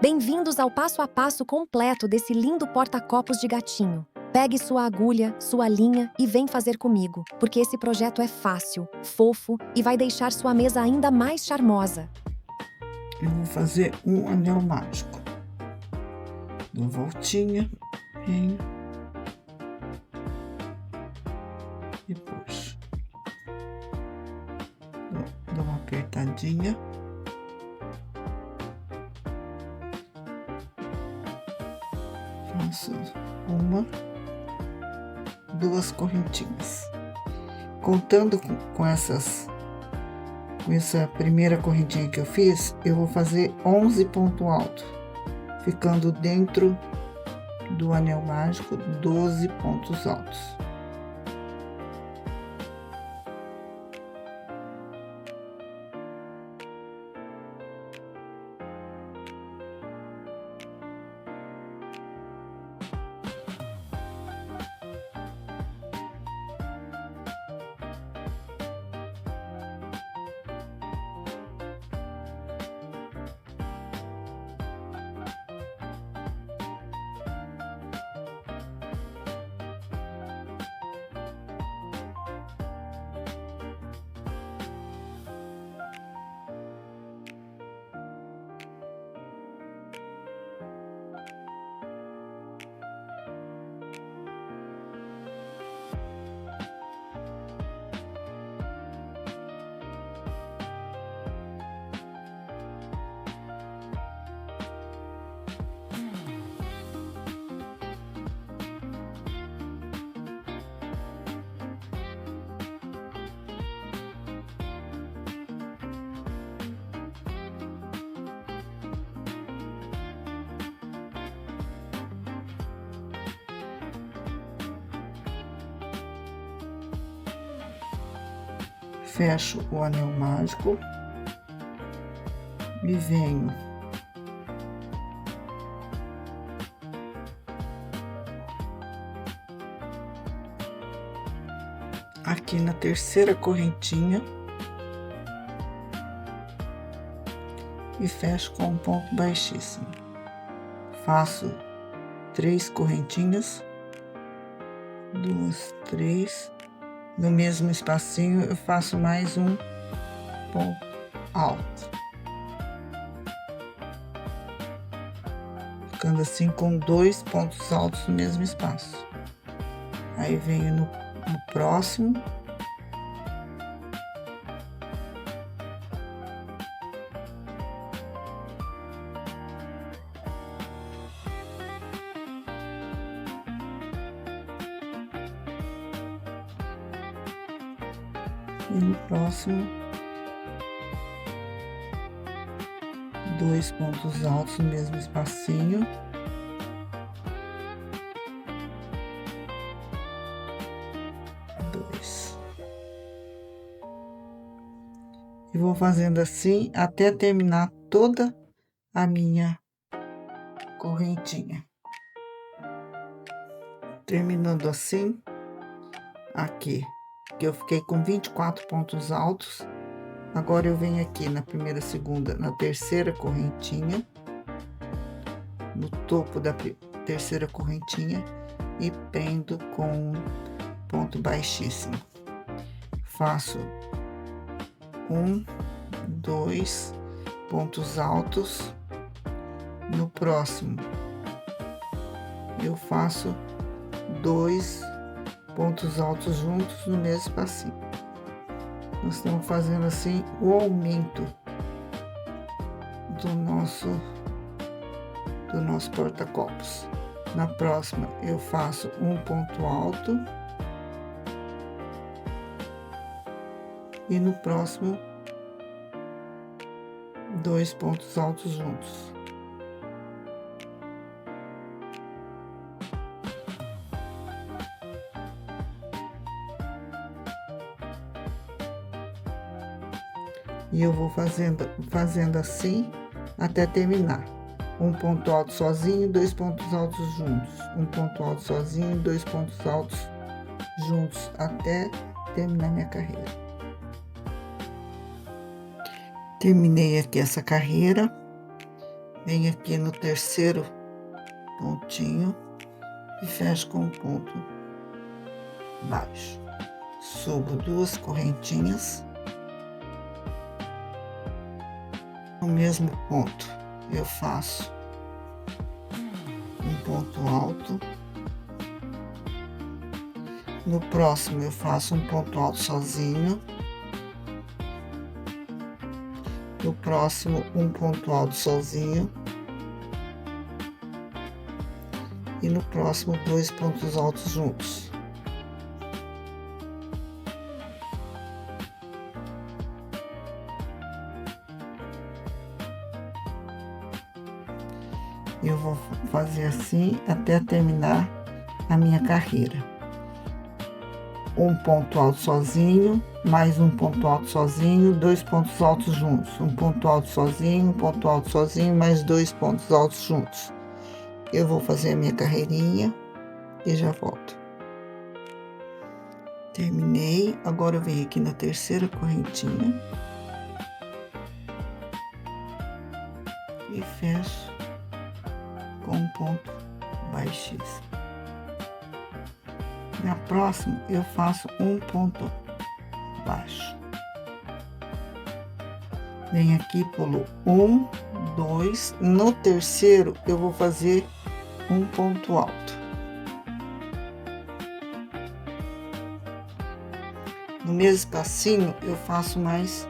Bem-vindos ao passo a passo completo desse lindo porta-copos de gatinho. Pegue sua agulha, sua linha e vem fazer comigo, porque esse projeto é fácil, fofo e vai deixar sua mesa ainda mais charmosa. Eu vou fazer um anel mágico. Dou voltinha, venho e puxo. Dou uma apertadinha. Faço uma, duas correntinhas. Contando com essa primeira correntinha que eu fiz, eu vou fazer 11 pontos altos, ficando dentro do anel mágico 12 pontos altos. Fecho o anel mágico e venho aqui na terceira correntinha e fecho com um ponto baixíssimo. Faço 3 correntinhas, 2, 3. No mesmo espacinho, eu faço mais um ponto alto. Ficando assim com 2 pontos altos no mesmo espaço. Aí venho no próximo. E no próximo, 2 pontos altos no mesmo espacinho. Dois. E vou fazendo assim até terminar toda a minha correntinha. Terminando assim, aqui. Que eu fiquei com 24 pontos altos. Agora eu venho aqui na primeira, segunda, na terceira correntinha, no topo da terceira correntinha e prendo com um ponto baixíssimo. Faço 1, 2 pontos altos. No próximo, eu faço 2 pontos altos juntos no mesmo espacinho. Nós estamos fazendo assim o aumento do nosso porta-copos. Na próxima, eu faço um ponto alto. E no próximo, 2 pontos altos juntos. E eu vou fazendo assim até terminar. Um ponto alto sozinho, 2 pontos altos juntos. Um ponto alto sozinho, 2 pontos altos juntos até terminar minha carreira. Terminei aqui essa carreira. Venho aqui no terceiro pontinho e fecho com um ponto baixo. Subo 2 correntinhas. No mesmo ponto, eu faço um ponto alto. No próximo, eu faço um ponto alto sozinho. No próximo, um ponto alto sozinho. E no próximo, 2 pontos altos juntos. Eu vou fazer assim até terminar a minha carreira. Um ponto alto sozinho, mais um ponto alto sozinho, 2 pontos altos juntos. Um ponto alto sozinho, um ponto alto sozinho, mais 2 pontos altos juntos. Eu vou fazer a minha carreirinha e já volto. Terminei, agora eu venho aqui na terceira correntinha e fecho com um ponto baixíssimo. Na próxima, eu faço um ponto baixo. Venho aqui, pulo 1, 2. No terceiro, eu vou fazer um ponto alto. No mesmo espacinho, eu faço mais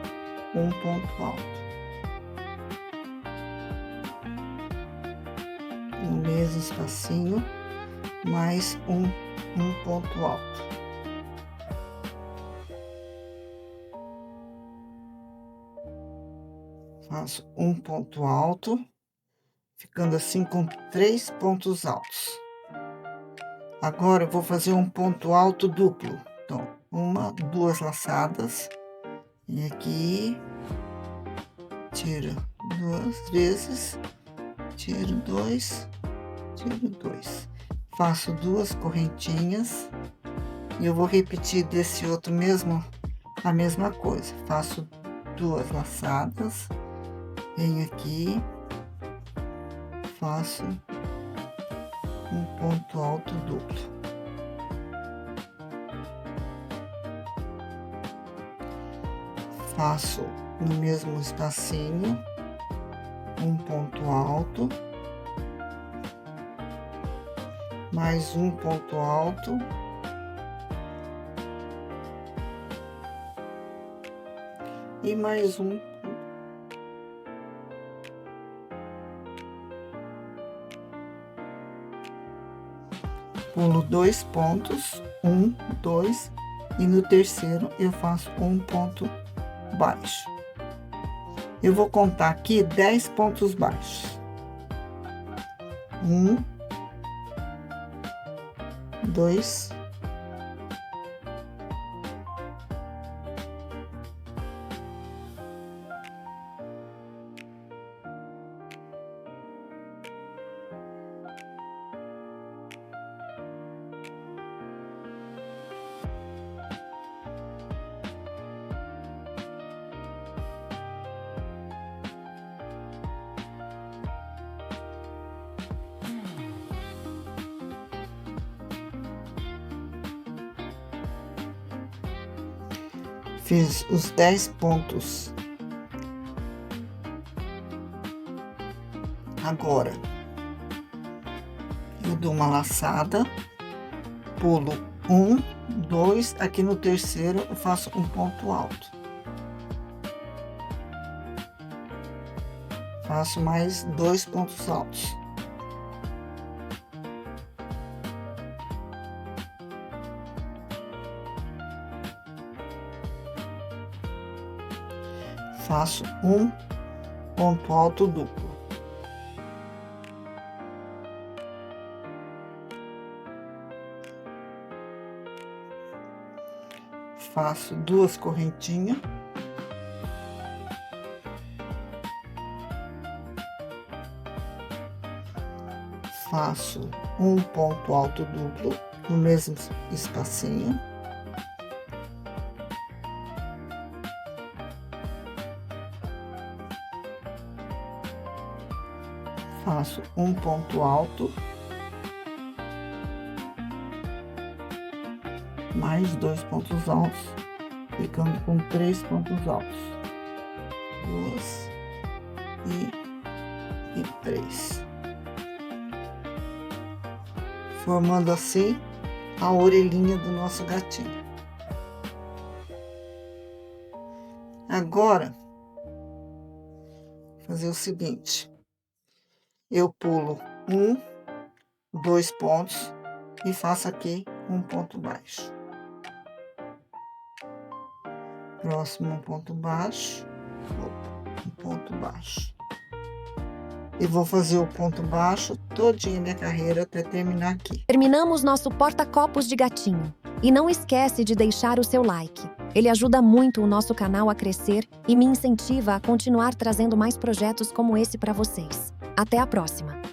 um ponto alto. No mesmo espacinho, mais um ponto alto. Faço um ponto alto, ficando assim com 3 pontos altos. Agora eu vou fazer um ponto alto duplo. Então, 1, 2 laçadas, e aqui, tiro 2 vezes, tiro 2, tiro 2. Faço 2 correntinhas e eu vou repetir desse outro mesmo, a mesma coisa. Faço 2 laçadas, venho aqui, faço um ponto alto duplo. Faço no mesmo espacinho um ponto alto, mais um ponto alto, e mais um. Pulo 2 pontos, 1, 2, e no terceiro eu faço um ponto baixo. Eu vou contar aqui 10 pontos baixos. 1, 2, fiz os 10 pontos. Agora, eu dou uma laçada, pulo 1, 2, aqui no terceiro eu faço um ponto alto. Faço mais 2 pontos altos. Faço um ponto alto duplo. Faço 2 correntinhas. Faço um ponto alto duplo no mesmo espacinho. faço um ponto alto, mais 2 pontos altos, ficando com 3 pontos altos. 2 e 3. Formando assim a orelhinha do nosso gatinho. Agora, fazer o seguinte, eu pulo 2 pontos e faço aqui um ponto baixo. Próximo um ponto baixo, um ponto baixo. E vou fazer o ponto baixo todinha minha carreira até terminar aqui. Terminamos nosso porta-copos de gatinho. E não esquece de deixar o seu like. Ele ajuda muito o nosso canal a crescer e me incentiva a continuar trazendo mais projetos como esse para vocês. Até a próxima!